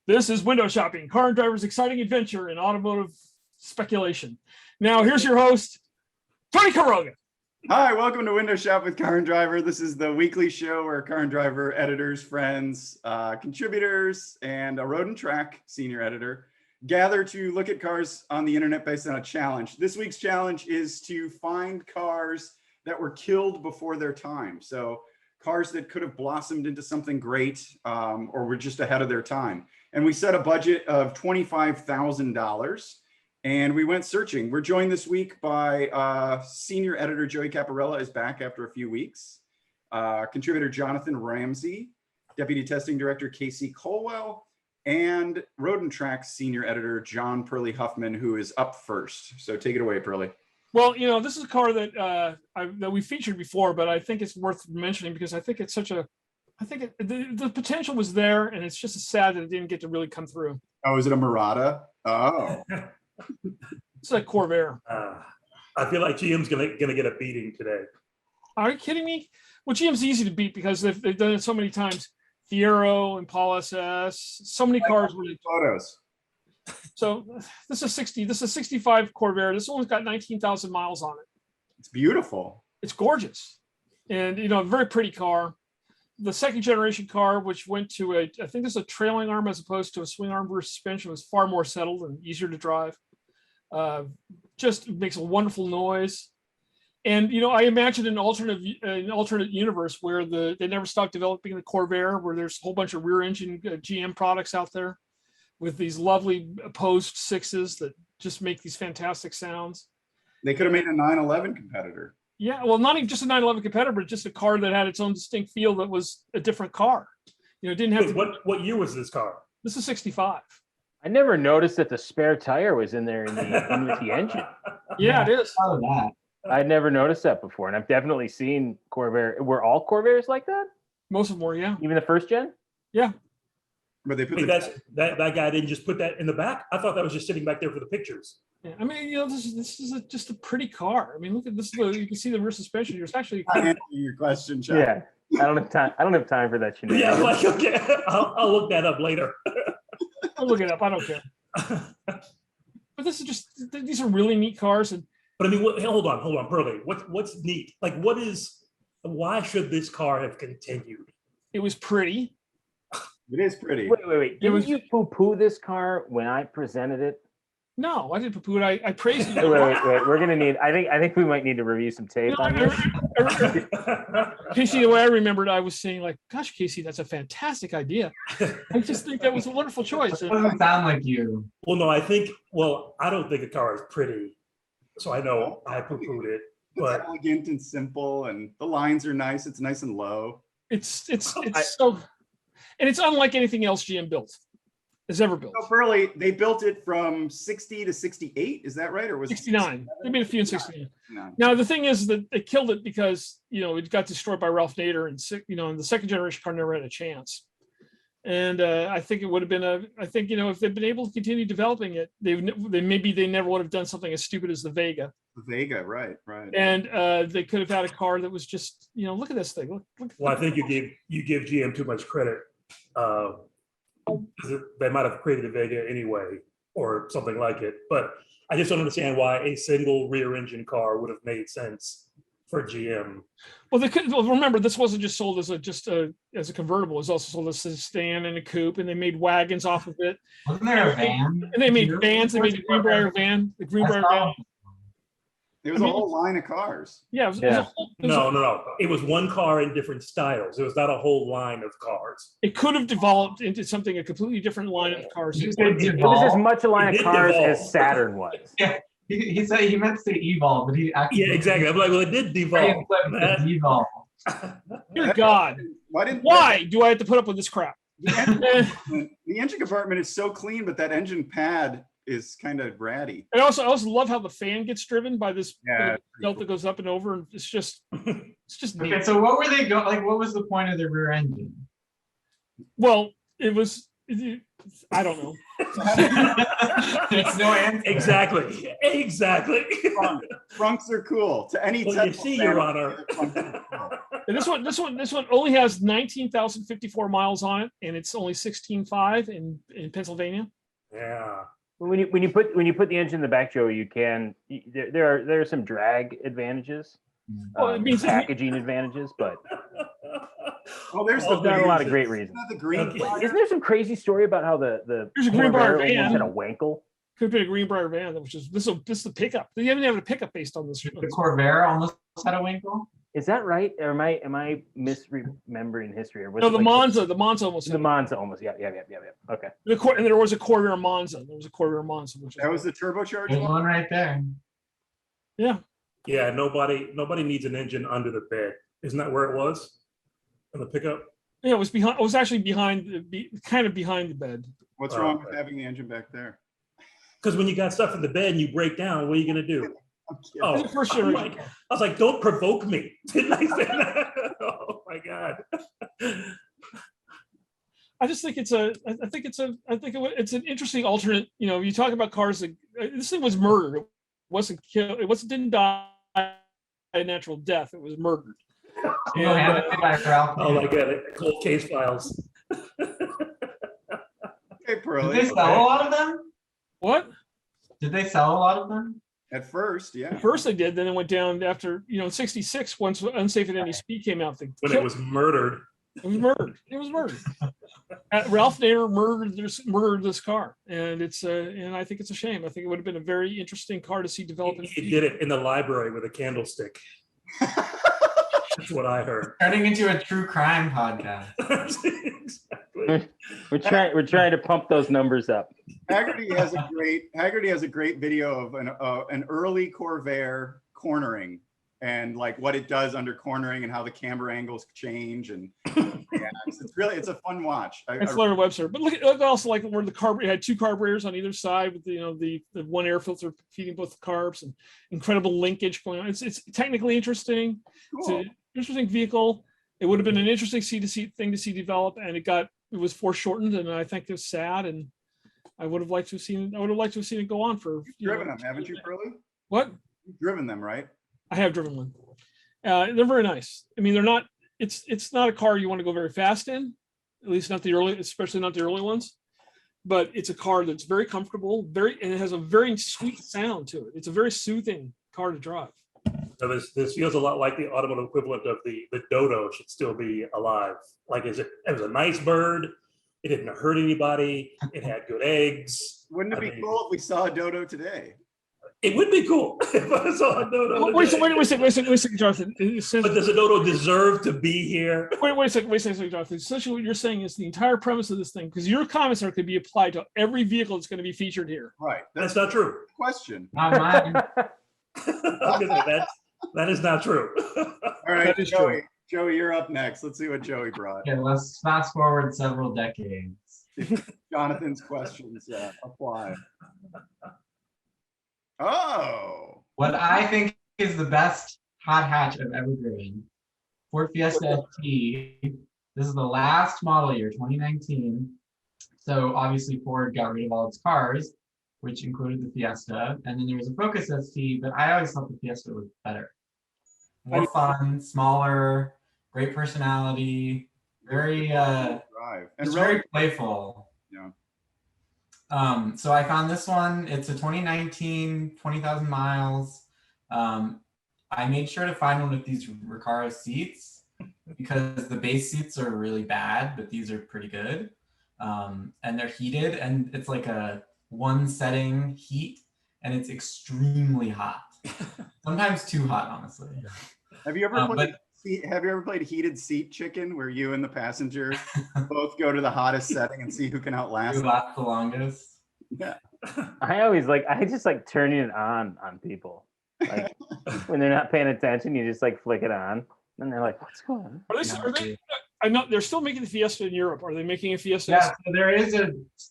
This is Window Shopping, Car and Driver's exciting adventure in automotive speculation. Now, here's your host, Tony Caroga. Hi, welcome to Window Shop with Car and Driver. This is the weekly show where Car and Driver editors, friends, contributors, and a Road and Track senior editor gather to look at cars on the internet based on a challenge. This week's challenge is to find cars that were killed before their time. So cars that could have blossomed into something great or were just ahead of their time. And we set a budget of $25,000 and we went searching. We're joined this week by senior editor Joey Caparella is back after a few weeks. Contributor Jonathan Ramsey, deputy testing director Casey Colwell, and Road and Track senior editor John Pearly Huffman, who is up first. So take it away, Pearly. Well, you know, this is a car that that we featured before, but I think it's worth mentioning because I think it's such a, the potential was there, and it's just sad that it didn't get to really come through. Oh, is it a Murata? Oh. It's like Corvair. I feel like GM's gonna get a beating today. Are you kidding me? Well, GM's easy to beat because they've done it so many times. Fiero, Impala SS, so many cars. Photos. So this is 65 Corvair. This one's got 19,000 miles on it. It's beautiful. It's gorgeous. And, you know, a very pretty car. The second generation car, which went to I think this is a trailing arm as opposed to a swing arm rear suspension, was far more settled and easier to drive. Just makes a wonderful noise. And, you know, I imagine an alternate universe where they never stopped developing the Corvair, where there's a whole bunch of rear engine GM products out there with these lovely post sixes that just make these fantastic sounds. They could have made a 911 competitor. Yeah, well, not even just a 911 competitor, but just a car that had its own distinct feel that was a different car. You know, it didn't have to. What year was this car? This is 65. I never noticed that the spare tire was in there with the engine. Yeah, it is. Oh, that. I'd never noticed that before, and I've definitely seen Corvair. Were all Corvairs like that? Most of them were, yeah. Even the first gen? Yeah. But they put That guy didn't just put that in the back. I thought that was just sitting back there for the pictures. Yeah, I mean, you know, this is just a pretty car. I mean, look at this. You can see the rear suspension here. It's actually answer your question, John. Yeah. I don't have time for that. Yeah, like, okay, I'll look that up later. I'll look it up. I don't care. But this is just, these are really neat cars. And But I mean, hold on, Pearly. What's neat? Like, why should this car have continued? it was pretty. It is pretty. Wait. Didn't you poo-poo this car when I presented it? No, I didn't poo-poo it. I praised it. Wait. We're gonna need. I think we might need to review some tape on this. Casey, the way I remembered, I was saying like, "Gosh, Casey, that's a fantastic idea." I just think that was a wonderful choice. It doesn't sound like you. Well, no, I don't think the car is pretty, so I know I poo-pooed it. But It's elegant and simple, and the lines are nice. It's nice and low. It's so, and it's unlike anything else GM has ever built. So Pearly, they built it from 60 to 68. Is that right? Or was 69. They made a few in 69. No. Now the thing is that they killed it because, you know, it got destroyed by Ralph Nader, and and the second generation car never had a chance. And I think it would have been you know, if they'd been able to continue developing it, they never would have done something as stupid as the Vega. The Vega, right. And they could have had a car that was just, you know, look at this thing. Look. well, I think you give GM too much credit. They might have created a Vega anyway, or something like it. But I just don't understand why a single rear engine car would have made sense for GM. Well, they could. Well, remember, this wasn't just sold as a convertible. It was also sold as a sedan and a coupe, and they made wagons off of it. Wasn't there a van? And they made vans. They made the Greenbrier van. The Greenbrier van. There was a whole line of cars. Yeah. No. It was one car in different styles. It was not a whole line of cars. It could have developed into a completely different line of cars. It was as much a line of cars as Saturn was. Yeah, he said he meant to say evolve, but he actually. Yeah, exactly. I'm like, well, it did devolve. Evolve. Dear God, why do I have to put up with this crap? The engine compartment is so clean, but that engine pad is kind of ratty. And I also love how the fan gets driven by this belt that goes up and over, and it's just neat. Okay, so what were they going? Like, what was the point of the rear engine? Well, it was. I don't know. There's no answer. Exactly. Trunks are cool. To any Well, you see, Your Honor. And this one only has 19,054 miles on it, and it's only 16.5 in Pennsylvania. Yeah. When you put the engine in the back, Joe, there are some drag advantages, Well, it means packaging advantages, but Oh, there's Oh, the not a lot of green- great reasons. isn't that the green Okay. flag? Isn't there some crazy story about how the There's a Greenbrier Corvair almost van. had a wankle? Could be a Greenbrier van, which is this is the pickup. They haven't had a pickup based on this. The Corvair almost had a winkle. Is that right? Or am I misremembering history? Or was No, it the like Monza almost. the had it. Monza almost. Yeah. Okay. And there was a Corvair Monza. There was a Corvair Monza. Which That was the turbocharged There's one? one right there. yeah. Yeah, nobody needs an engine under the bed. Isn't that where it was? In the pickup? Yeah, it was behind. It was actually kind of behind the bed. What's Oh, wrong okay. with having the engine back there? Because when you got stuff in the bed and you break down, what are you gonna do? I'm kidding. Oh, It's the first I'm generation. like, I was like, don't provoke me. Didn't I say that? Oh my God. I just think it's an interesting alternate. You know, you talk about cars that this thing was murdered. It wasn't killed. Didn't die a natural death. It was murdered. You handed it by Ralph. Oh my God, cold case files. Okay, Did Pearly. they sell a lot of them? What? Did they sell a lot of them? At first, yeah. At first they did, then it went down after, in 66, once Unsafe at Any Speed came out. When it was murdered. It was murdered. It was murdered. Ralph Nader murdered this car, and I think it's a shame. I think it would have been a very interesting car to see develop. He did it in the library with a candlestick. That's what I heard. Turning into a true crime podcast. Exactly. We're trying to pump those numbers up. Haggerty has a great video of an early Corvair cornering and like what it does under cornering and how the camber angles change, and yeah, it's a fun watch. It's Larry Webster, but look also like where it had two carburetors on either side with the one air filter feeding both the carbs, and incredible linkage going on. It's technically interesting. Cool. It's an interesting vehicle. It would have been an interesting thing to see develop, and it was foreshortened, and I think it's sad. And I would have liked to have seen it go on for. You've driven them, haven't you, Pearly? What? You've driven them, right? I have driven one. They're very nice. I mean, they're not. It's not a car you want to go very fast in, at least not especially not the early ones. But it's a car that's very comfortable, and it has a very sweet sound to it. It's a very soothing car to drive. So this feels a lot like the automotive equivalent of the dodo should still be alive. Like it was a nice bird. It didn't hurt anybody. It had good eggs. Wouldn't it be cool if we saw a dodo today? It would be cool if I saw a dodo. Wait a today. second, Jonathan. It says, But does a dodo deserve to be here? wait a second, Jonathan. Essentially, what you're saying is the entire premise of this thing, because your comments are going to be applied to every vehicle that's going to be featured here. Right. That's not true. the question. Not mine. That is not true. All right, That is true. Joey. Joey, you're up next. Let's see what Joey brought. Okay, let's fast forward several decades. Jonathan's questions apply. Oh, What I think is the best hot hatch I've ever driven, Ford Fiesta ST. This is the last model year, 2019. So obviously Ford got rid of all its cars, which included the Fiesta, and then there was a Focus ST, but I always thought the Fiesta was better. More fun, smaller, great personality, very drive and it's very playful. Yeah. So I found this one. It's a 2019, 20,000 miles. I made sure to find one with these Recaro seats because the base seats are really bad, but these are pretty good. And they're heated, and it's like a one setting heat, and it's extremely hot. Sometimes too hot, honestly. Have you ever played heated seat chicken, where you and the passenger both go to the hottest setting and see who can outlast Who them? lasts the longest? Yeah. I just like turning it on people. Like when they're not paying attention, you just like flick it on, and they're like, "What's going on?" Are they? I know they're still making the Fiesta in Europe. Are they making a Fiesta? Yeah, so there is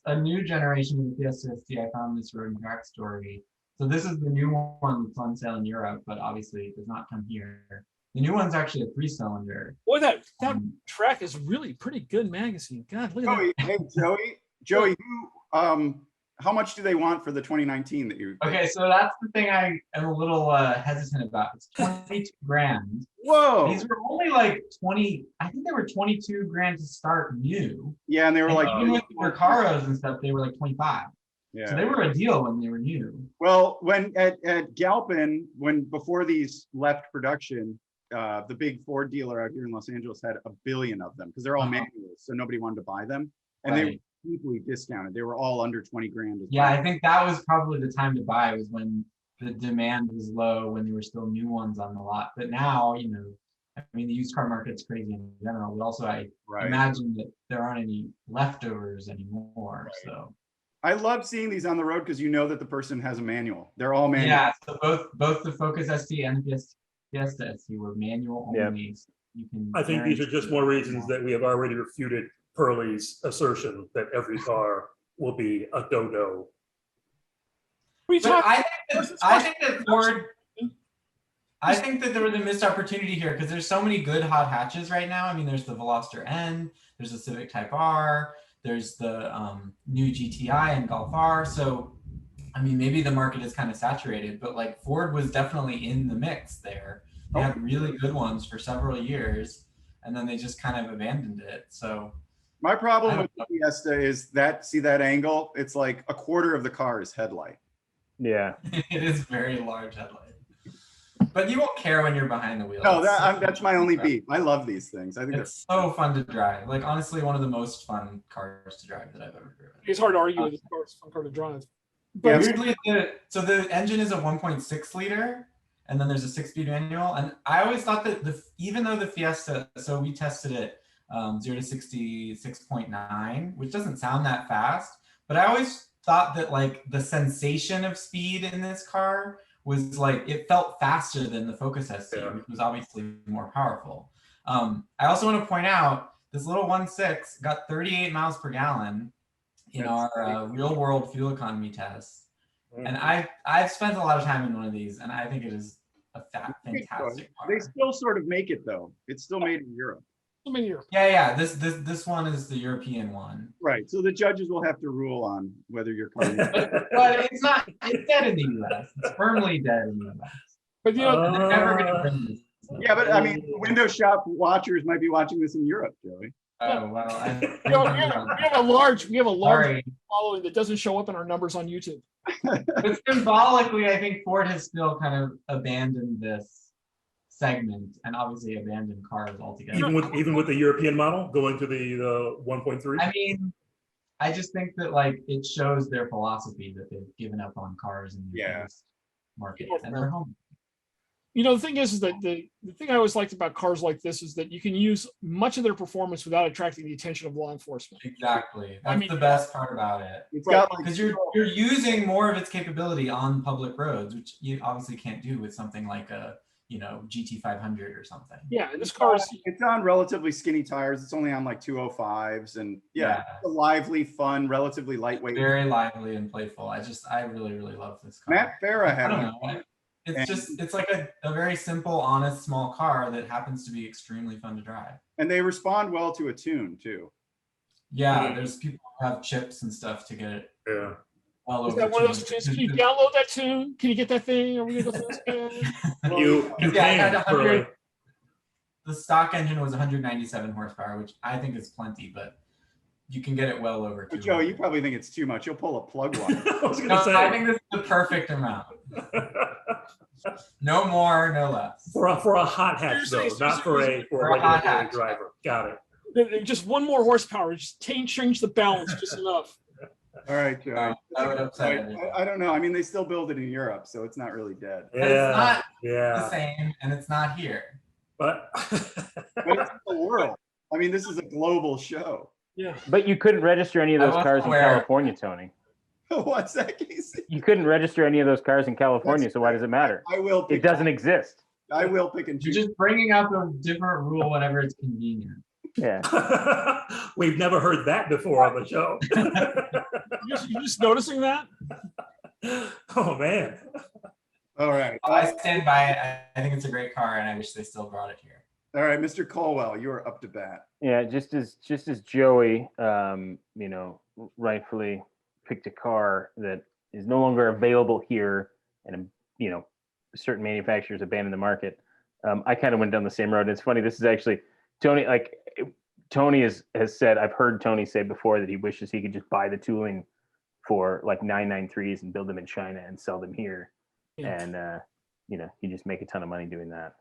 a new generation of the Fiesta ST. I found this road and track story. So this is the new one that's on sale in Europe, but obviously it does not come here. The new one's actually a 3-cylinder. Boy, that track is really pretty good magazine. God, look at that. Joey, hey, Joey, how much do they want for the 2019 that you? Okay, so that's the thing I am a little hesitant about. It's 22 grand. Whoa. These were only like 20, I think they were 22 grand to start new. Yeah, and they were And like, even with the Recaros and stuff, they were like 25. yeah. So they were a deal when they were new. Well, when at Galpin, before these left production, the big Ford dealer out here in Los Angeles had 1 billion of them because they're all manuals, so nobody wanted to buy them, and they were deeply discounted. They were all under 20 grand. Yeah, I think that was probably the time to buy, was when the demand was low, when there were still new ones on the lot. But now, you know, I mean, the used car market's crazy in general, but also I imagine that there aren't any leftovers anymore. So I love seeing these on the road because you know that the person has a manual. They're all manual. yeah, so both the Focus ST and the Fiesta ST were manual only. So you can I think these are just more reasons that we have already refuted Pearlie's assertion that every car will be a dodo. But I think that Ford, I think that there was a missed opportunity here because there's so many good hot hatches right now. I mean, there's the Veloster N, there's the Civic Type R, there's the new GTI and Golf R. So, I mean, maybe the market is kind of saturated, but like Ford was definitely in the mix there. They had really good ones for several years, and then they just kind of abandoned it. So my problem with the Fiesta is that, see that angle? It's like 1/4 of the car is headlight. Yeah. it is very large headlight. But you won't care when you're behind the wheel. No, that's my only beef. I love these things. I think it's so fun to drive. Like, honestly, one of the most fun cars to drive that I've ever driven. It's hard to argue with this car. It's a fun car to drive. But weirdly, so the engine is a 1.6 liter, and then there's a 6-speed manual. And I always thought that even though the Fiesta, so we tested it 0 to 60 6.9, which doesn't sound that fast, but I always thought that like the sensation of speed in this car was like, it felt faster than the Focus ST, which was obviously more powerful. I also want to point out this little 1.6 got 38 miles per gallon in our real world fuel economy tests. And I've spent a lot of time in one of these, and I think it is a fantastic car. They still sort of make it though. It's still made in Europe. Yeah. This one is the European one. Right. So the judges will have to rule on whether your car. But it's not. It's dead in the U.S. It's firmly dead in the U.S. But you know, they're never going to bring this. Yeah, but I mean, window shop watchers might be watching this in Europe, Joey. Oh well. we have a large following that doesn't show up in our numbers on YouTube. But symbolically, I think Ford has still kind of abandoned this segment, and obviously abandoned cars altogether. Even with the European model going to the 1.3. I mean, I just think that like it shows their philosophy that they've given up on cars in the US market, and they're home. You know, the thing is that the thing I always liked about cars like this is that you can use much of their performance without attracting the attention of law enforcement. Exactly. That's the best part about it. It's got because you're using more of its capability on public roads, which you obviously can't do with something like a GT500 or something. Yeah, this car is, it's on relatively skinny tires. It's only on like 205s, and it's a lively, fun, relatively lightweight. Very lively and playful. I really love this car. Matt Farah had I don't know. It's like a very simple, honest, small car that happens to be extremely fun to drive. And they respond well to a tune too. Yeah, there's people who have chips and stuff to get it. Yeah. Well, is that one of those tunes? Can you download that tune? Can you get that thing? Are we gonna go through this again? You can. The stock engine was 197 horsepower, which I think is plenty, but you can get it well over. But Joe, you probably think it's too much. You'll pull a plug one. I think this is the perfect amount. No more, no less. For a hot hatch though, not for a hot hatch driver. Got it. Just one more horsepower, just change the balance just enough. All right, Joe. I don't know. I mean, they still build it in Europe, so it's not really dead. But it's not the same, and it's not here. But it's the world. I mean, this is a global show. Yeah. But you couldn't register any of those cars in California, Tony. What's that, Casey? You couldn't register any of those cars in California, so why does it matter? I will. It doesn't exist. I will pick and choose. You're just bringing up a different rule whenever it's convenient. Yeah. We've never heard that before on the show. You're just noticing that? Oh man. All right. I stand by it. I think it's a great car, and I wish they still brought it here. All right, Mr. Colwell, you are up to bat. Yeah, just as Joey, rightfully picked a car that is no longer available here, and certain manufacturers abandoned the market. I kind of went down the same road. And it's funny. This is actually Tony. Tony has said, I've heard Tony say before that he wishes he could just buy the tooling for like 993s and build them in China and sell them here. Yeah. And you just make a ton of money doing that.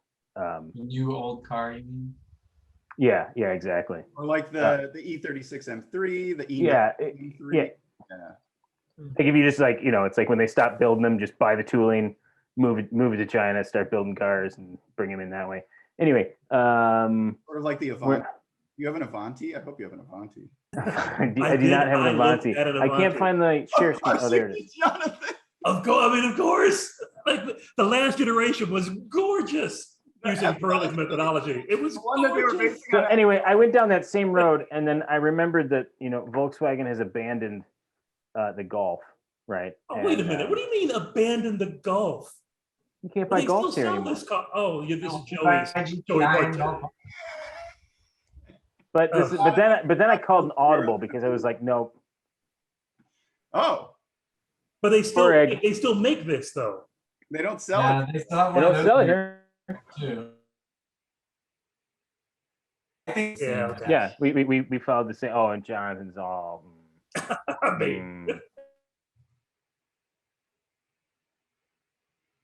New old car, you mean? Yeah, exactly. Or like the E36 M3, the E M3. Yeah. Like if you just it's like when they stop building them, just buy the tooling, move it to China, start building cars and bring them in that way. Anyway, or like the Avanti. You have an Avanti? I hope you have an Avanti. I do not have an Avanti. I can't find the share screen. Oh, there it is. Jonathan. Of course. Like the last generation was gorgeous using Perlin's methodology. It was one that they were gorgeous. basing So on. anyway, I went down that same road, and then I remembered that Volkswagen has abandoned the Golf, right? Oh, wait a minute. What do you mean abandon the Golf? You can't But buy they still Golfs here sell anymore. this car. Oh, yeah, this is Buy Joey's. GTI Joey and Barton. Golf. But then I called an audible because I was like, nope. Oh, But they Touareg. still make this though. they don't sell Yeah, it. they still have They one of don't those sell it here. too. I think so. Yeah, okay. Yeah, we followed the same. Oh, and Jonathan's all. I mean,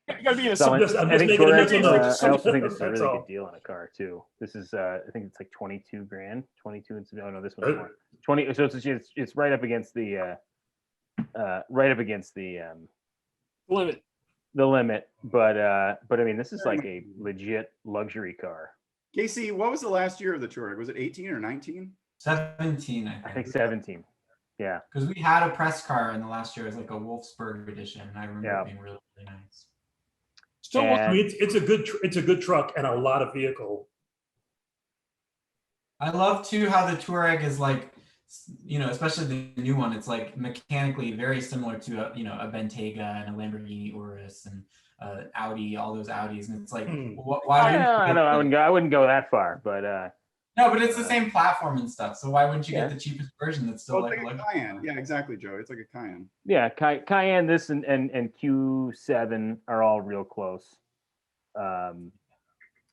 You gotta be in a So I'm just I making think a Touareg, mental note. I also think this is a That's really all. good deal on a car too. This is I think it's like 22 grand, 22 and some. Oh no, this one's more. 20. So it's right up against the limit. the limit. But I mean, this is like a legit luxury car. Casey, what was the last year of the Touareg? Was it 18 or 19? 17, I think 17. Yeah. Because we had a press car in the last year. It was like a Wolfsburg edition. And I remember Yeah. it being really, really nice. Still, And- I mean, it's a good truck and a lot of vehicle. I love too how the Touareg is like, especially the new one. It's like mechanically very similar to a Bentayga and a Lamborghini Urus and Audi, all those Audis. And it's like, why? I wouldn't go that far, but No, but it's the same platform and stuff. So why wouldn't you Yeah. get the cheapest version that's still Well, like it's like a Cayenne. Yeah, exactly, Joe. It's like a Cayenne. yeah, Cayenne, this and Q7 are all real close. And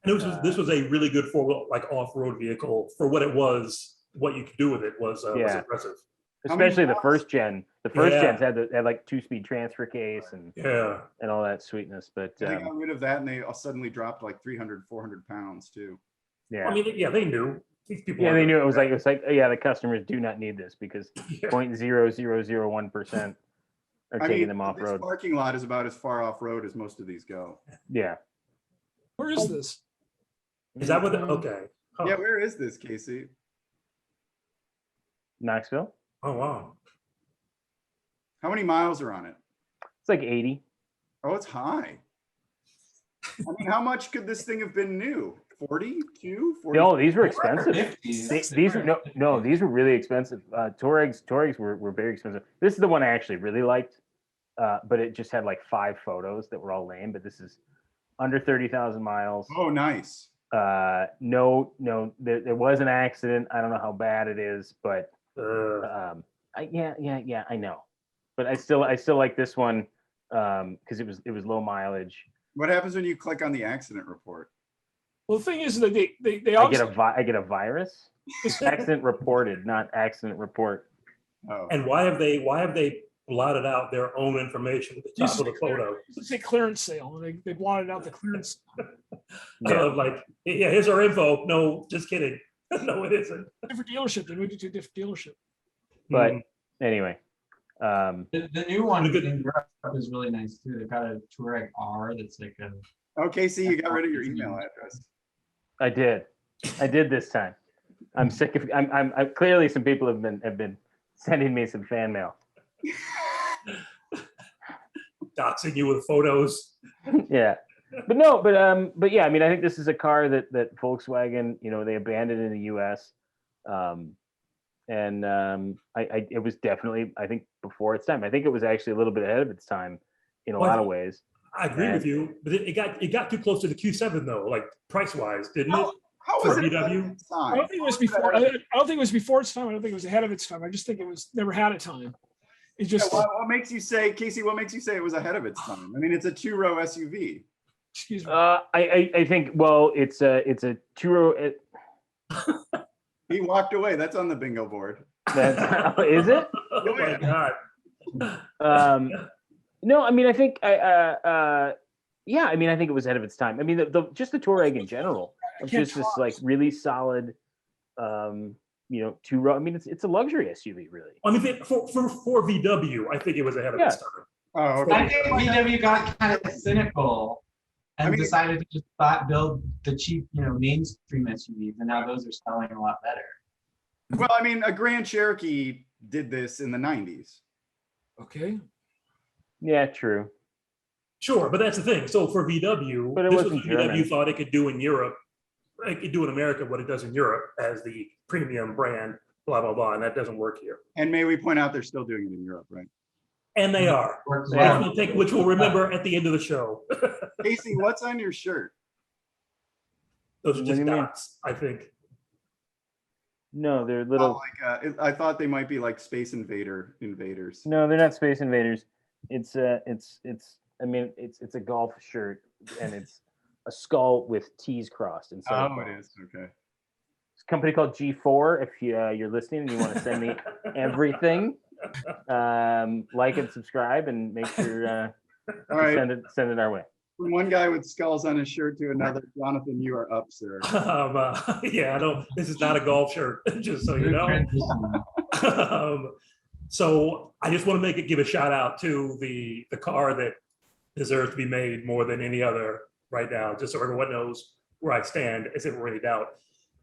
this was a really good four-wheel, like off-road vehicle for what it was. What you could do with it was Yeah. impressive. Especially the miles? first gen. The first Yeah. gens had like 2-speed transfer case and Yeah. all that sweetness. But They got rid of that and they all suddenly dropped like 300, 400 pounds too. yeah, I mean, yeah, they knew. These people. yeah, they knew it was like yeah, the customers do not need this because Yeah. 0.0001% are taking them off this road. parking lot is about as far off road as most of these go. Yeah. Where is this? Is that what? Okay. Huh. Yeah, where is this, Casey? Knoxville? Oh wow. How many miles are on it? It's like 80. Oh, it's high. I mean, how much could this thing have been new? 42? 40? No, these were expensive. 50s. These no, these were really expensive. Touaregs were very expensive. This is the one I actually really liked, but it just had like 5 photos that were all lame. But this is under 30,000 miles. Oh, nice. No, there was an accident. I don't know how bad it is, but yeah, I know. But I still like this one because it was low mileage. What happens when you click on the accident report? Well, the thing is that they I get also I get a virus. Accident reported, not accident report. Oh, And why have they blotted out their own information at the top of the photo? It's a clearance sale. They blotted out the clearance. Yeah. Of like, yeah, here's our info. No, just kidding. No, it isn't. Different dealership. They moved it to a different dealership. But Mm. anyway, The new one Good. in Europe is really nice too. They've got a Touareg R that's like a. oh, Casey, you got rid of your email address. I did this time. I'm sick of. I'm clearly some people have been sending me some fan mail. Doxing you with photos. Yeah, but yeah. I mean, I think this is a car that Volkswagen, they abandoned in the U.S. It was definitely, I think, before its time. I think it was actually a little bit ahead of its time in a Well, lot of ways. I agree with you, but it got too close to the Q7 though, like price wise, didn't it? How For was it? VW? I don't think it was before. I don't think it was before its time. I don't think it was ahead of its time. I just think it was never had a time. It's just, what makes you say, Casey, what makes you say it was ahead of its time? I mean, it's a 2-row SUV. excuse me. I think, well, it's a two-row. He walked away. That's on the bingo board. That's, is it? Oh my God. No, I mean, I think, yeah, I mean, I think it was ahead of its time. I mean, just the Touareg in general, of can't just this like really solid, two-row. I mean, it's a luxury SUV, really. I mean, for VW, I think it was ahead of its time. Oh, I okay. think VW got kind of cynical and decided to just build the cheap, mainstream SUVs, and now those are selling a lot better. Well, I mean, a Grand Cherokee did this in the 90s. Okay. Yeah, true. Sure, but that's the thing. So for VW, But it this was wasn't what VW German. thought it could do in Europe. It could do in America what it does in Europe as the premium brand, blah, blah, blah, and that doesn't work here. And may we point out they're still doing it in Europe, right? And they are, Works Yeah. well. which we'll remember at the end of the show. Casey, what's on your shirt? Those are What do just you mean? dots, I think. No, they're Oh, little. I thought they might be like Space invaders. No, they're not Space Invaders. It's I mean, it's a golf shirt, and it's a skull with T's crossed. And so Oh, it is. Okay. it's a company called G4. If you're listening and you want to send me everything, like and subscribe, and make sure All right. send it our way. From one guy with skulls on his shirt to another, Jonathan, you are up, sir. Yeah, I don't. This is not a golf shirt, just so you Good know. transition. So I just want to give a shout out to the car that deserves to be made more than any other right now, just so everyone knows where I stand, as if we're any doubt.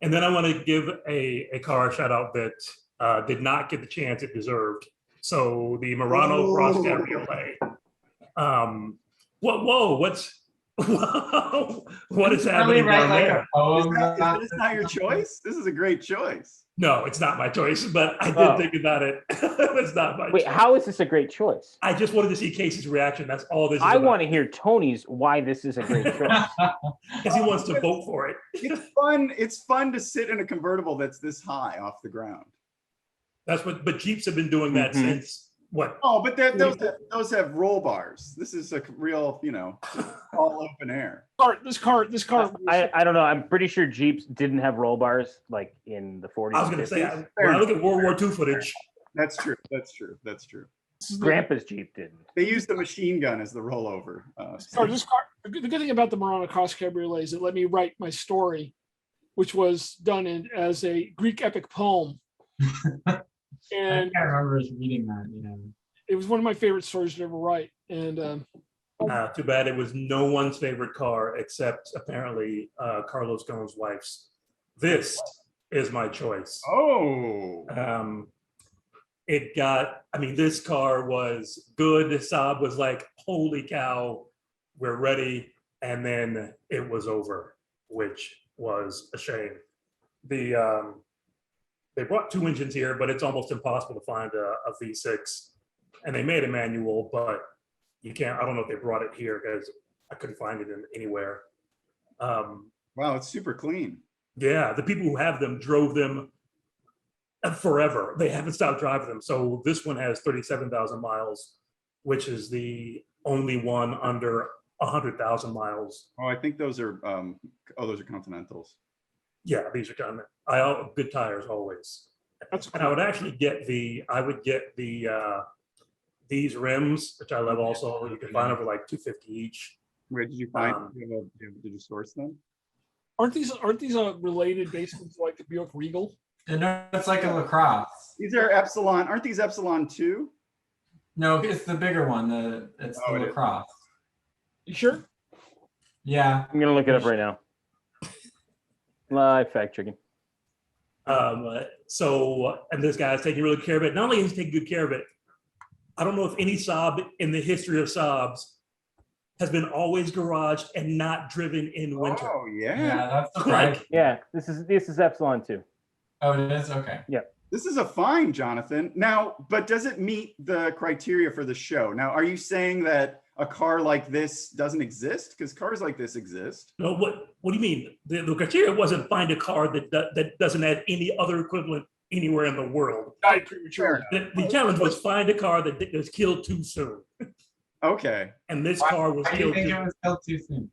And then I want to give a car shout out that did not get the chance it deserved. So the Murano Cross Cabriolet. What is happening down there? Is this not your choice? This is a great choice. No, it's not my choice, but I did think about it. It's not my Wait, choice. how is this a great choice? I just wanted to see Casey's reaction. That's all this is I about. want to hear Tony's why this is a great choice. Because he wants to vote for it. It's fun. It's fun to sit in a convertible that's this high off the ground. But Jeeps have been doing that Mhm. since what? Oh, but those have roll bars. This is a real, all open air. This car. I don't know. I'm pretty sure Jeeps didn't have roll bars like in the 40s. I was and going to say, 50s. when I look at World War II footage, That's true. That's true. That's true. This is the- Grandpa's Jeep didn't. They used the machine gun as the rollover. this car. The good thing about the Murano Cross Cabriolet is it let me write my story, which was done as a Greek epic poem. I And can't remember us reading that. it was one of my favorite stories to ever write. And too bad it was no one's favorite car except apparently Carlos Ghosn's wife's. This is my choice. Oh, This car was good. Saab was like, holy cow, we're ready. And then it was over, which was a shame. They brought two engines here, but it's almost impossible to find a V6. And they made a manual, but you can't, I don't know if they brought it here because I couldn't find it anywhere. wow, it's super clean. Yeah, the people who have them drove them forever. They haven't stopped driving them. So this one has 37,000 miles, which is the only one under 100,000 miles. Oh, I think those are those are Continentals. Yeah, these are kind of good tires always. that's And I would actually get these rims, which I love also. You can find them for like $250 each. Where did you find? Did you source them? aren't these related basically to like the Buick Regal? No, it's like a lacrosse. These are Epsilon. Aren't these Epsilon 2? No, it's the bigger one. It's Oh, the it is. lacrosse. You sure? Yeah. I'm gonna look it up right now. Live fact checking. And this guy's taking really good care of it. Not only is he taking good care of it, I don't know if any Saab in the history of Saabs has been always garaged and not driven in winter. Oh Yeah, yeah. that's surprising. Like, Yeah, this is Epsilon 2. Oh, it is? Okay. This is a fine, Jonathan. Now, but does it meet the criteria for the show? Now, are you saying that a car like this doesn't exist? Because cars like this exist. no, what do you mean? The criteria wasn't find a car that doesn't have any other equivalent anywhere in the world. Died prematurely. The challenge was find a car that was killed too soon. Okay. And this Why- car was Why do you killed think too it was killed too soon?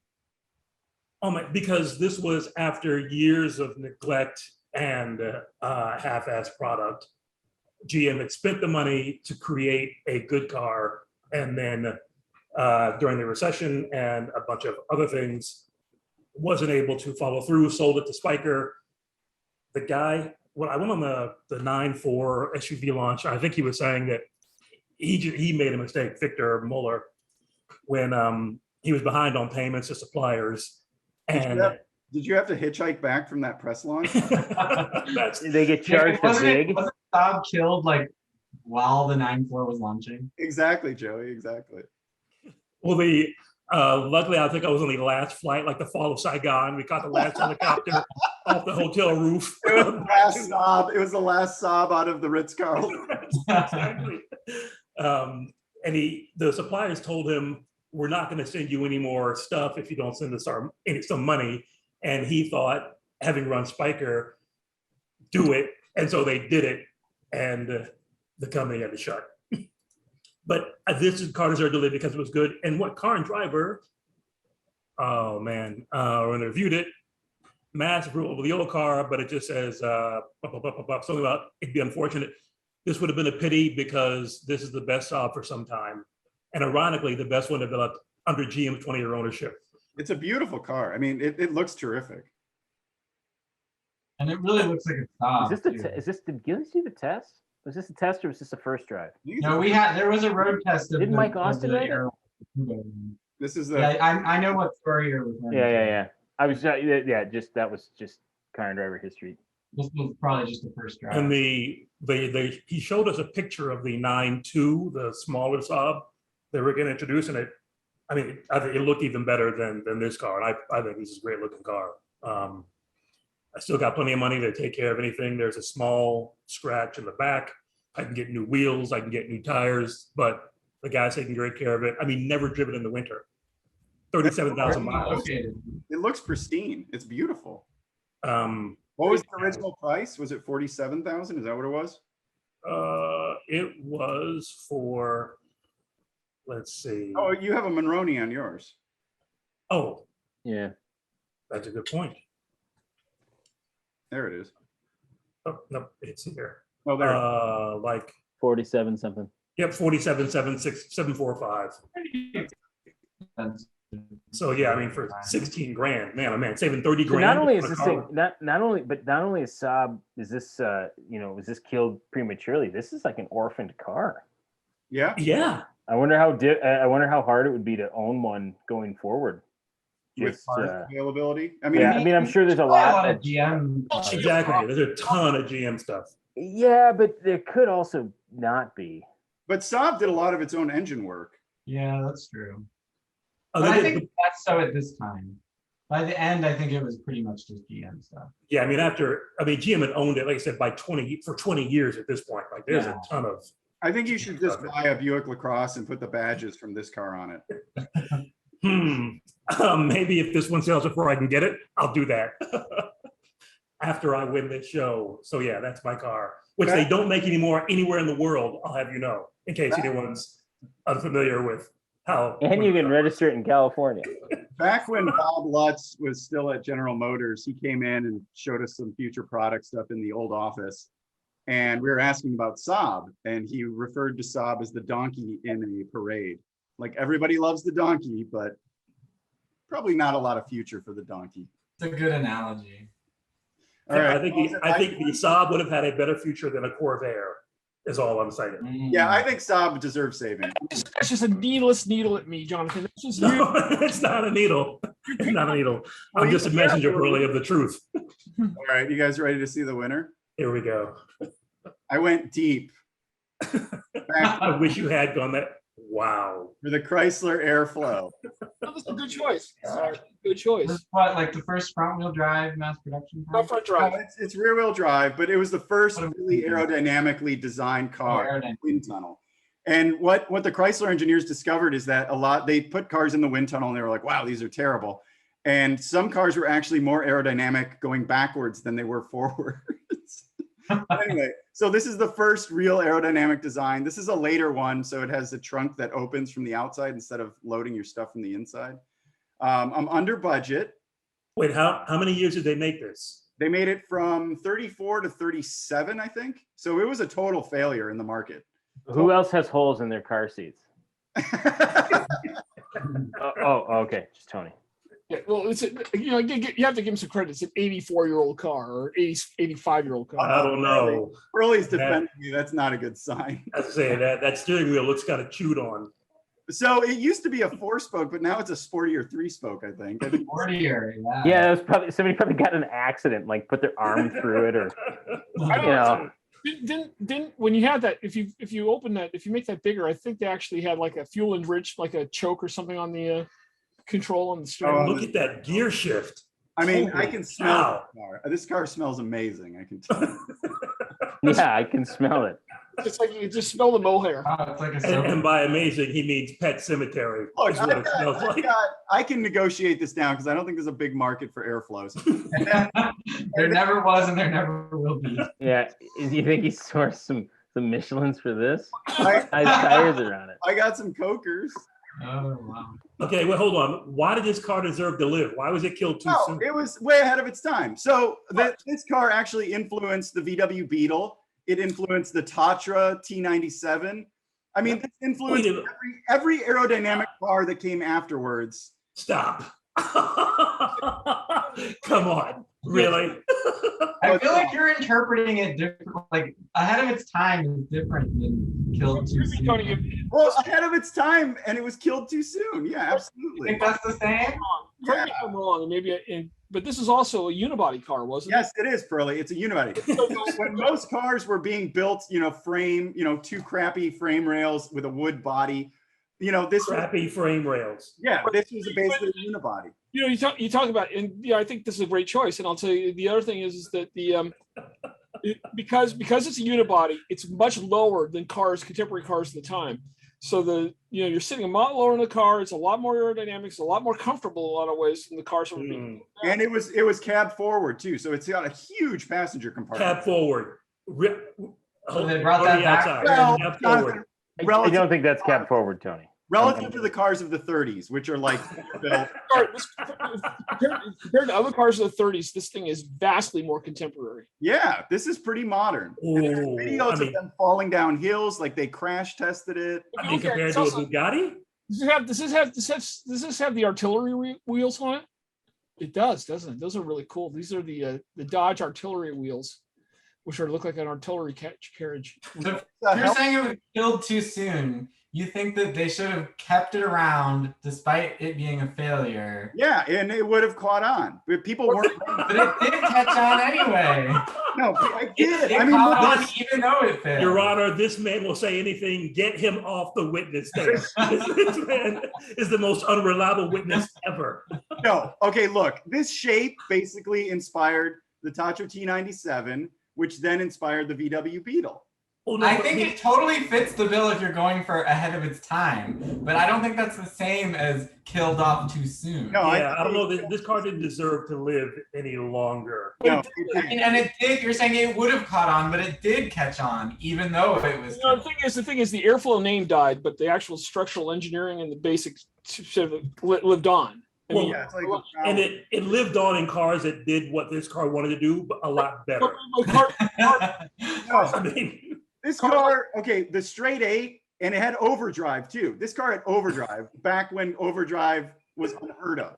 Oh my, because this was after years of neglect and half-assed product. GM had spent the money to create a good car, and then during the recession and a bunch of other things, wasn't able to follow through, sold it to Spiker. The guy, when I went on the 9.4 SUV launch, I think he was saying that he made a mistake, Victor Muller, when he was behind on payments to suppliers. And Did you have to hitchhike back from that press launch? that's They get charged a Wasn't big. wasn't Saab killed like while the 9.4 was launching? Exactly, Joey. Exactly. well, luckily I think I was on the last flight, like the fall of Saigon. We caught the last helicopter off the hotel roof. It was the last sob. It was the last sob out of the Ritz-Carlton. Exactly. And the suppliers told him, we're not going to send you any more stuff if you don't send us some money. And he thought, having run Spiker, do it. And so they did it, and the company had to shut. But this is car deserved to live because it was good. And what Car and Driver, oh man, when they reviewed it, mass approval of the old car, but it just says something about it'd be unfortunate. This would have been a pity because this is the best Saab for some time. And ironically, the best one developed under GM's 20-year ownership. It's a beautiful car. I mean, it looks terrific. And it really looks like a Saab. Did you see the test? Was this a test or was this a first drive? No, there was a road test. Didn't Mike Austin write it? This is the. Yeah, I know what story you're referring to. Yeah. I was that was just Car and Driver history. This was probably just the first drive. And he showed us a picture of the 9.2, the smaller Saab they were going to introduce, and I think it looked even better than this car. And I think this is a great looking car. I still got plenty of money to take care of anything. There's a small scratch in the back. I can get new wheels. I can get new tires, but the guy's taking great care of it. I mean, never driven in the winter. 37,000 miles. It looks pristine. It's beautiful. What What was the original price? Was it 47,000? Is that what it was? It was for, let's see. Oh, you have a Monroney on yours. Oh, Yeah. that's a good point. There it is. Oh, no, it's here. Oh, there. Like, 47 something. yep, 47,745. So yeah, I mean, for 16 grand, man, oh man, saving 30 So grand. not only is on a this car. thing not only is Saab is this was this killed prematurely? This is like an orphaned car. Yeah. Yeah, I wonder how hard it would be to own one going forward. With Just, parts availability. I mean, yeah, I mean, I'm sure there's a A lot lot of of GM. exactly. There's a ton of GM stuff. yeah, but there could also not be. but Saab did a lot of its own engine work. Yeah, that's true. Oh, But they I did- think that's so at this time. By the end, I think it was pretty much just GM stuff. yeah, I mean, GM had owned it, like I said, for 20 years at this point. Like, there's Yeah. a ton of. I think you should just buy a Buick LaCrosse and put the badges from this car on it. Maybe if this one sells before I can get it, I'll do that after I win this show. So yeah, that's my car, which they don't make anymore anywhere in the world. I'll have you know, in case anyone's unfamiliar with how. And you can register it in California. Back when Bob Lutz was still at General Motors, he came in and showed us some future product stuff in the old office. And we were asking about Saab, and he referred to Saab as the donkey in a parade. Like, everybody loves the donkey, but probably not a lot of future for the donkey. It's a good analogy. All right. I think the Saab would have had a better future than a Corvair. Is all I'm saying. Yeah, I think Saab deserves saving. That's just a needless needle at me, Jonathan. That's just No, it's not a needle. It's not a needle. I'm just a messenger, really, of the truth. All right, you guys ready to see the winner? Here we go. I went deep. Back I wish you had gone that. Wow. for the Chrysler Airflow. that was a good choice. Good choice. This is what, like the first front wheel drive mass production car? Not front drive. It's rear wheel drive, but it was the first really aerodynamically designed car, wind tunnel. And what the Chrysler engineers discovered is that they put cars in the wind tunnel and they were like, wow, these are terrible. And some cars were actually more aerodynamic going backwards than they were forwards. Anyway, so this is the first real aerodynamic design. This is a later one, so it has a trunk that opens from the outside instead of loading your stuff from the inside. I'm under budget. Wait, how many years did they make this? They made it from 34 to 37, I think. So it was a total failure in the market. Who else has holes in their car seats? Okay, just Tony. Yeah, well, it's you have to give him some credit. It's an 84-year-old car or 85-year-old car. I don't know. Burley's defending me. That's not a good sign. I was saying that steering wheel looks kind of chewed on. So it used to be a 4-spoke, but now it's a sportier 3-spoke, I think. Sportier, yeah. Yeah, it was probably somebody got in an accident, like put their arm through it, or I you don't know. Didn't when you had that, if you open that, if you make that bigger, I think they actually had like a fuel enriched, like a choke or something on the control on the steering. Oh, Look at that gear shift. I mean, I Holy can smell cow. this car. This car smells amazing. I can tell. Yeah, I can smell it. It's like you just smell the mohair. Oh, it's like a And silver. by amazing, he means pet cemetery. Look, Is what it smells like. I can negotiate this down because I don't think there's a big market for airflows. There never was and there never will be. Yeah, do you think he sourced some Michelins for this? I, His tires are on it. I got some cokers. Oh, wow. Okay, well, hold on. Why did this car deserve to live? Why was it killed too No, soon? it was way ahead of its time. So this car actually influenced the VW Beetle. It influenced the Tatra T97. I mean, this influenced Wait a- every aerodynamic car that came afterwards. Stop. Come on, really? I feel like you're interpreting it different. Like ahead of its time is different than killed too soon. Tony, Well, ahead of its time, and it was killed too soon. Yeah, You absolutely. think that's the same? correct me if I'm wrong, and maybe but this is also a unibody car, wasn't Yes, it is, Pearly. It's a unibody. When most cars were being built, frame, two crappy frame rails with a wood body, this was, Crappy frame rails. yeah, this was basically a unibody. it? You talk about, and I think this is a great choice. And I'll tell you, the other thing is that because it's a unibody, it's much lower than contemporary cars at the time. So you're sitting a lot lower in the car. It's a lot more aerodynamics, a lot more comfortable in a lot of ways than the cars that were being. And it was cab forward too, so it's got a huge passenger compartment. Cab forward. So they brought that back? Outside. Well, Cab Jonathan, forward. I relative, don't think that's cab forward, Tony. relative to the cars of the 30s, which are like built. Compared to other cars of the 30s, this thing is vastly more contemporary. Yeah, this is pretty modern. And there's Ooh, videos I mean- of them falling down hills, like they crash tested it. I mean, compared to a Bugatti? Does this have the artillery wheels on it? It does, doesn't it? Those are really cool. These are the Dodge artillery wheels, which look like an artillery carriage. So if you're saying it was killed too soon, you think that they should have kept it around despite it being a failure. Yeah, and it would have caught on. But people weren't. But it did catch on anyway. No, I It, did. it I mean, caught look, on even though it failed. Your Honor, this man will say anything. Get him off the witness stand. This man is the most unreliable witness ever. no. Okay, look, this shape basically inspired the Tatra T97, which then inspired the VW Beetle. Oh, no, I but think he- it totally fits the bill if you're going for ahead of its time, but I don't think that's the same as killed off too soon. No, yeah, I don't know. This car didn't deserve to live any longer. No, I mean, and it did. You're saying it would have caught on, but it did catch on, even though it was. The thing is, the Airflow name died, but the actual structural engineering and the basics sort of lived on. I Well, mean, yeah, it's like And it lived on in cars that did what this car wanted to do, but a lot better. I mean, this car, okay, the straight 8, and it had overdrive too. This car had overdrive back when overdrive was unheard of.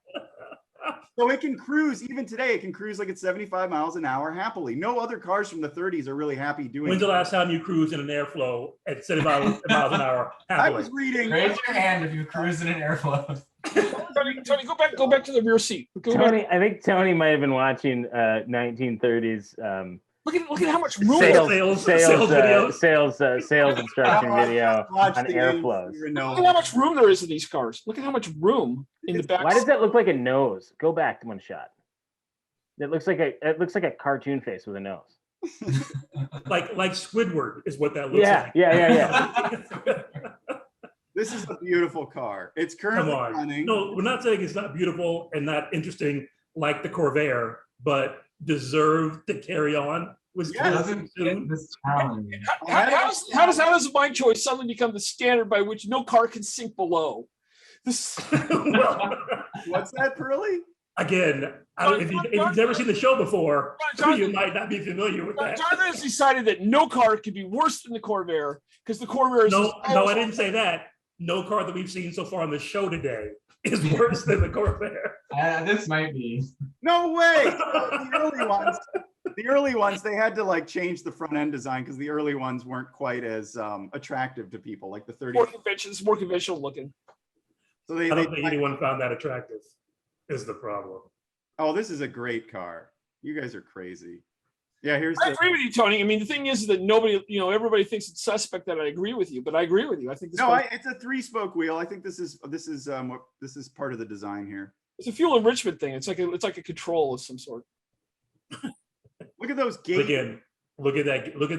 So it can cruise, even today, it can cruise like at 75 miles an hour happily. No other cars from the 30s are really happy doing when's the it. last time you cruised in an Airflow at 75 miles an hour? I Happily? was reading. Raise your hand if you cruise in an Airflow. Tony, go back to the rear seat. Go back. Tony, I think Tony might have been watching 1930s Look at how much room. Sales videos. sales instruction video Watch on the airflows. games, you Look know. at how much room there is in these cars. Look at how much room in the back. Why does that look like a nose? Go back to one shot. It looks like a cartoon face with a nose. Like Squidward is what that looks Yeah, like. yeah. This is a beautiful car. It's Come currently on. running. No, we're not saying it's not beautiful and not interesting like the Corvair, but deserved to carry on. was Yeah, killed Doesn't too fit soon. this challenge. How does my choice suddenly become the standard by which no car can sink below? This, Well, What's that, Pearly? again, if you've never seen the show before, Jonathan- you might not be familiar with that. Jonathan has decided that no car could be worse than the Corvair because the Corvair is No, I didn't say that. No car that we've seen so far on the show today is worse than the Corvair. This might be. No way. The early ones, they had to like change the front end design because the early ones weren't quite as attractive to people, like the 30. more conventional looking. So I don't think anyone found that attractive. Is the problem? Oh, this is a great car. You guys are crazy. Yeah, here's I the. agree with you, Tony. I mean, the thing is that nobody, everybody thinks it's suspect that I agree with you, but I agree with you. I think this car- It's a 3-spoke wheel. I think this is part of the design here. it's a fuel enrichment thing. It's like a control of some sort. Look at those But gates. again, look at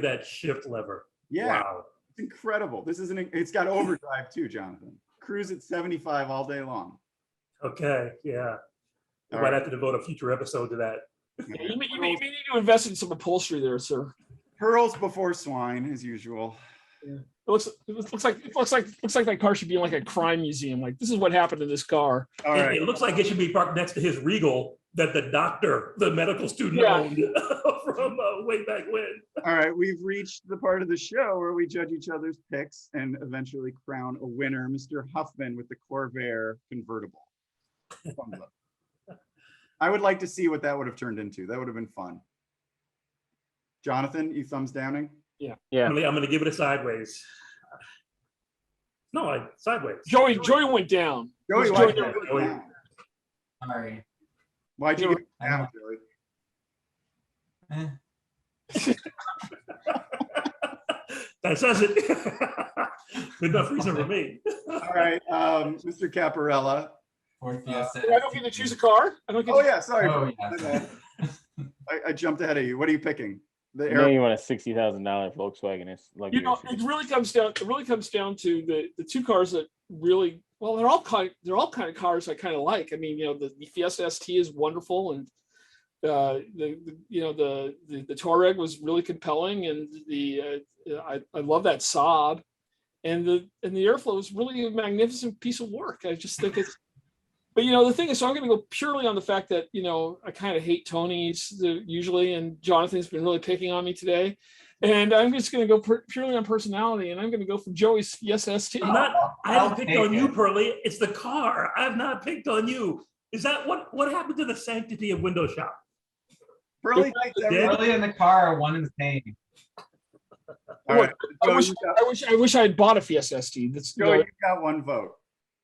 that shift lever. Yeah, Wow. it's incredible. It's got overdrive too, Jonathan. Cruise at 75 all day long. Okay. Yeah. We All might right. have to devote a future episode to that. Yeah, you may need to invest in some upholstery there, sir. Pearls before swine, as usual. It looks like that car should be in like a crime museum. Like, this is what happened to this car. All right. It looks like it should be parked next to his Regal that the medical student owned from way back when. All right, we've reached the part of the show where we judge each other's picks and eventually crown a winner, Mr. Huffman with the Corvair convertible. Thumbs up. I would like to see what that would have turned into. That would have been fun. Jonathan, you thumbs downing? Yeah. I'm going to give it a sideways. No, sideways. Joey went down. Joey, Joey, why'd you give it Joey. down? Sorry. Why'd you give it down, Joey? That says it. Good enough reason for me. All right, Mr. Caparella. Ford Fiesta. I don't get to choose a car. I don't get. Oh to- yeah, sorry. Oh, My yeah. bad. I jumped ahead of you. What are you picking? The You know Air. you want a $60,000 Volkswagen. It's like it really comes down. It really comes down to the two cars that really. Well, they're all kind of cars I kind of like. I mean, the Fiesta ST is wonderful, and the Touareg was really compelling, and I love that Saab, and the Airflow is really a magnificent piece of work. I just think it's. But the thing is, so I'm going to go purely on the fact that I kind of hate Tony's usually, and Jonathan's been really picking on me today, and I'm just going to go purely on personality, and I'm going to go for Joey's Fiesta ST. I haven't picked take on you, it. Pearly. It's the car. I've not picked on you. Is that what happened to the sanctity of window shop? Pearly thinks everything. Early in the car are one and the same. All right, I Joey, wish I had bought a Fiesta ST. Joey, you got one vote.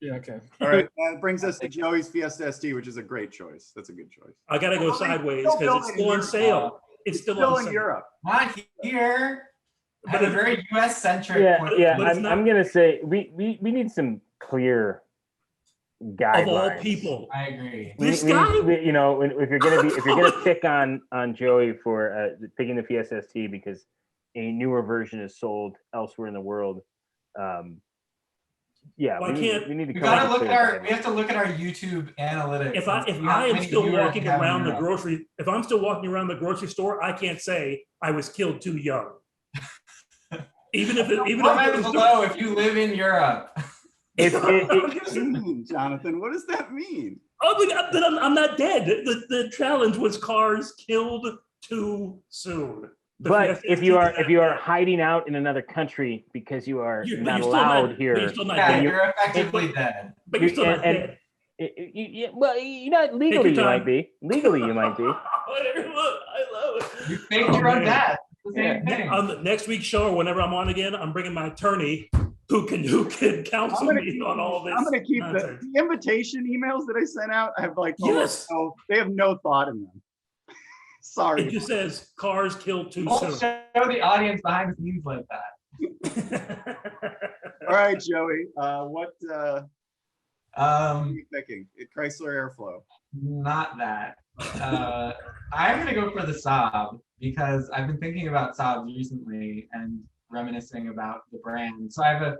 Yeah, okay. All right, that brings us to Joey's Fiesta ST, which is a great choice. That's a good choice. I got to go sideways because it's still on sale. It's still Still on in sale. Europe. Not here. I have But a very US centric. Yeah. But it's I'm gonna say we need some clear guidelines. Of all people. I agree. This guy? If you're gonna pick on Joey for picking the Fiesta ST because a newer version is sold elsewhere in the world, Why can't- we need to We come gotta up look with at clear our. We have to look at our YouTube analytics. If and see how I am many still viewers walking we have in around the Europe. grocery, if I'm still walking around the grocery store, I can't say I was killed too young. Even if Comment below if you live in Europe. What does that mean, Jonathan? What does that mean? I'm not dead. The challenge was cars killed too soon. But if you are hiding out in another country because you are not allowed here, But you're still not Yeah, dead. you're effectively dead. But you're still not and- dead. legally you time. might be. Legally you might be. Whatever, look, I love it. You faked your own man. death. It's the same Yeah. thing. On the next week's show or whenever I'm on again, I'm bringing my attorney who can counsel I'm gonna me on all this. I'm going to keep nonsense. the invitation emails that I sent out. I have Yes. they have no thought in them. Sorry. It just says cars killed too Don't soon. show the audience behind the scenes like that. All right, Joey. What are you picking? Chrysler Airflow. Not that. I'm gonna go for the Saab because I've been thinking about Saabs recently and reminiscing about the brand. So I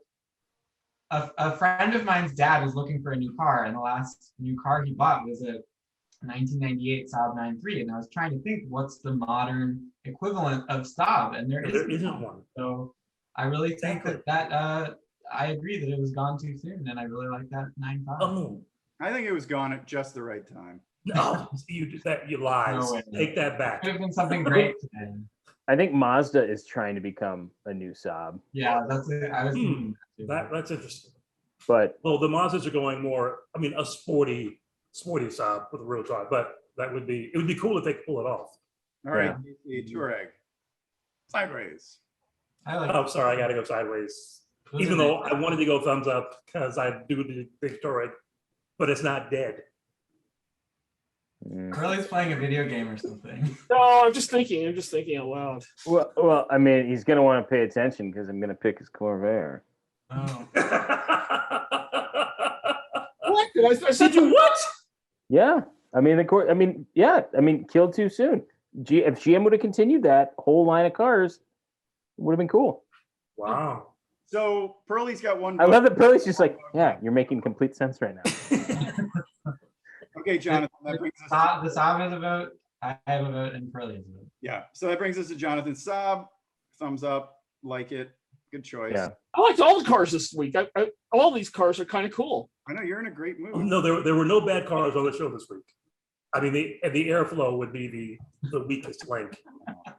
have a friend of mine's dad was looking for a new car, and the last new car he bought was a 1998 Saab 9.3, and I was trying to think what's the modern equivalent of Saab, and there isn't one. So I really think that I agree that it was gone too soon, and I really like that 9.5. Oh, I think it was gone at just the right time. no, you did that. You lies. No way. Take that back. Could have been something great today. I think Mazda is trying to become a new Saab, Yeah, that's it. I was thinking that too. That's interesting. but Well, the Mazdas are going more. I mean, a sporty Saab with a real drive, but it would be cool if they could pull it off. All right, the Touareg. Sideways. I like Oh, sorry, I got to go sideways. those Even are though good. I wanted to go thumbs up because I do the big Touareg, but it's not dead. Curly's playing a video game or something. No, I'm just thinking out loud. well, I mean, he's gonna want to pay attention because I'm gonna pick his Corvair. Oh. What? Did I said you what? Yeah, I mean killed too soon. If GM would have continued that whole line of cars, it would have been cool. Wow. So Pearlie's got one I vote. love that Pearlie's just like, yeah, you're making complete sense right now. Okay, Jonathan, that brings us. The Saab has a vote. I have a vote, and Curly has a vote. Yeah, so that brings us to Jonathan Saab. Thumbs up, like it. Good choice. Yeah. I liked all the cars this week. All these cars are kind of cool. I know you're in a great mood. No, there were no bad cars on the show this week. I mean, the Airflow would be the weakest link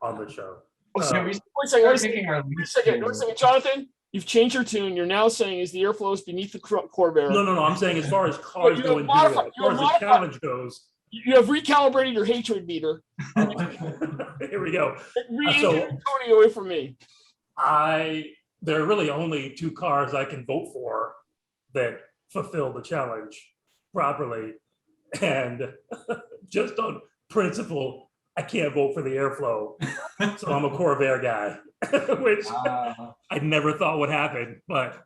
on the show. So we Wait a second, start picking our least wait a second, Jonathan. You've changed your tune. You're now saying is the Airflow is beneath the Corvair. No. I'm saying as far as cars you have going, modified- as far as the challenge goes. You have recalibrated your hatred meter. Here we go. Tony away from me. There are really only two cars I can vote for that fulfill the challenge properly, and just on principle, I can't vote for the Airflow, so I'm a Corvair guy, which I never thought would happen, but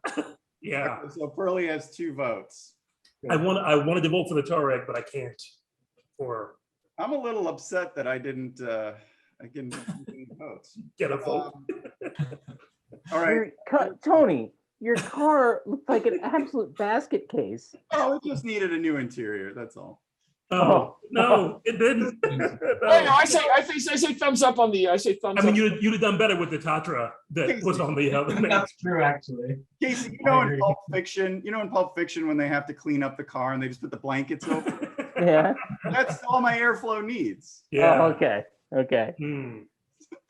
yeah. So Pearlie has 2 votes. I wanted to vote for the Touareg, but I can't. I'm a little upset that I didn't vote. Get a vote. All right. Tony, your car looked like an absolute basket case. Oh, it just needed a new interior. That's all. Oh no, it didn't. No. I say thumbs up on the. I say thumbs I mean, up. you'd have done better with the Tatra that was on the other. That's true, actually. Casey, in Pulp Fiction, when they have to clean up the car and they just put the blankets over, Yeah. that's all my Airflow needs. Yeah. Oh, okay. Hmm.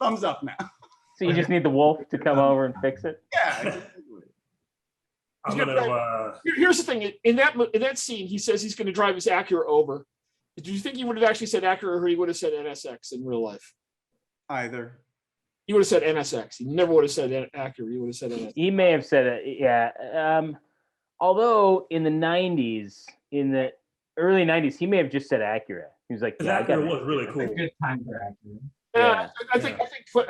Thumbs up now. So you just need the wolf to come over and fix it. Yeah. Exactly. I'm gonna. Here's the thing. In that scene, he says he's going to drive his Acura over. Do you think he would have actually said Acura, or he would have said NSX in real life? Either. He would have said NSX. He never would have said Acura. He would have said NSX. He may have said it, yeah. Although in the early 90s, he may have just said Acura. He was like, yeah, I got Acura was really It's a cool. good time for Acura. Yeah. I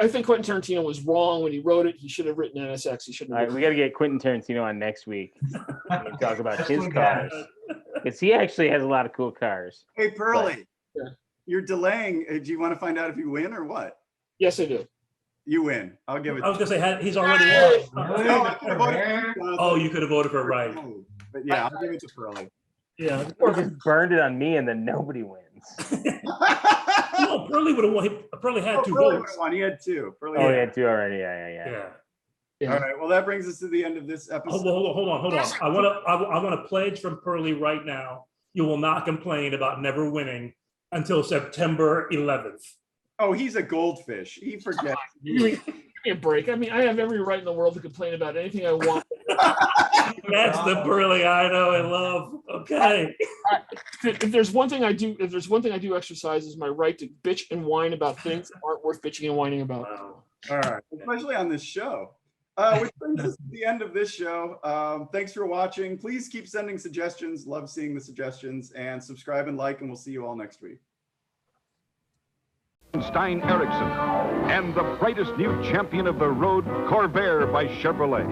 think Quentin Tarantino was wrong when he wrote it. He should have written NSX. He shouldn't All have. right, we got to get Quentin Tarantino on next week and talk about his Excellent cars. guy. Because he actually has a lot of cool cars. Hey, Pearlie. Yeah. You're delaying. Do you want to find out if you win or what? Yes, I do. You win. I'll give it. I was gonna say he's already Hey! won. Really? No, I could have voted for you, Jonathan. Oh, you could have voted for right. But yeah, I'll give it to Pearlie. Yeah. Or just burned it on me and then nobody wins. No, Pearlie would have won. Pearlie had 2 Pearlie votes. won. He had 2. Pearlie Oh, had he had 2 already. Yeah. Yeah. All right. Well, that brings us to the end of this Oh, episode. well, hold on. I want to pledge from Pearlie right now. You will not complain about never winning until September 11th. Oh, he's a goldfish. He forgets. Give me a break. I mean, I have every right in the world to complain about anything I want. That's the Pearlie I know and love. Okay. If there's one thing I do exercise is my right to bitch and whine about things that aren't worth bitching and whining about. Wow. All right. Especially on this show. Which brings us to the end of this show. Thanks for watching. Please keep sending suggestions. Love seeing the suggestions. And subscribe and like, and we'll see you all next week. Stein Erickson and the brightest new champion of the road, Corvair by Chevrolet.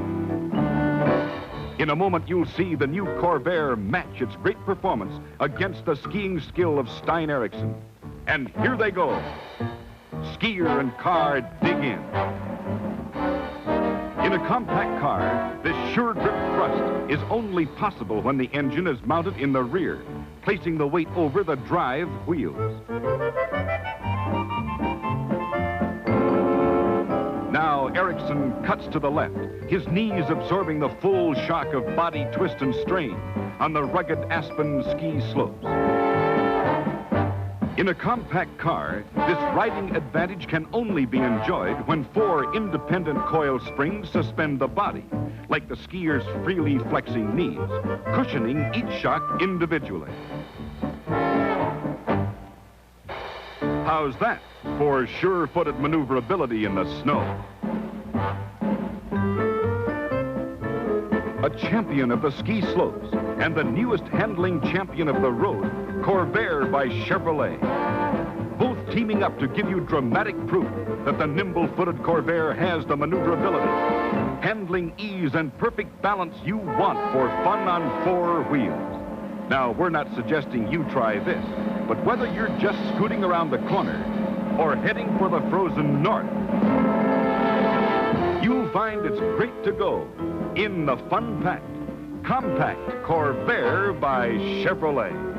In a moment, you'll see the new Corvair match its great performance against the skiing skill of Stein Erickson. And here they go. Skier and car dig in. In a compact car, this sure grip thrust is only possible when the engine is mounted in the rear. placing the weight over the drive wheels. Now Ericsson cuts to the left, his knees absorbing the full shock of body twist and strain on the rugged Aspen ski slopes. In a compact car, this riding advantage can only be enjoyed when 4 independent coil springs suspend the body, like the skier's freely flexing knees, cushioning each shock individually. How's that for sure-footed maneuverability in the snow? A champion of the ski slopes and the newest handling champion of the road, Corvair by Chevrolet. Both teaming up to give you dramatic proof that the nimble-footed Corvair has the maneuverability, handling ease and perfect balance you want for fun on 4 wheels. Now, we're not suggesting you try this, but whether you're just scooting around the corner or heading for the frozen north, you'll find it's great to go in the fun-packed, compact Corvair by Chevrolet.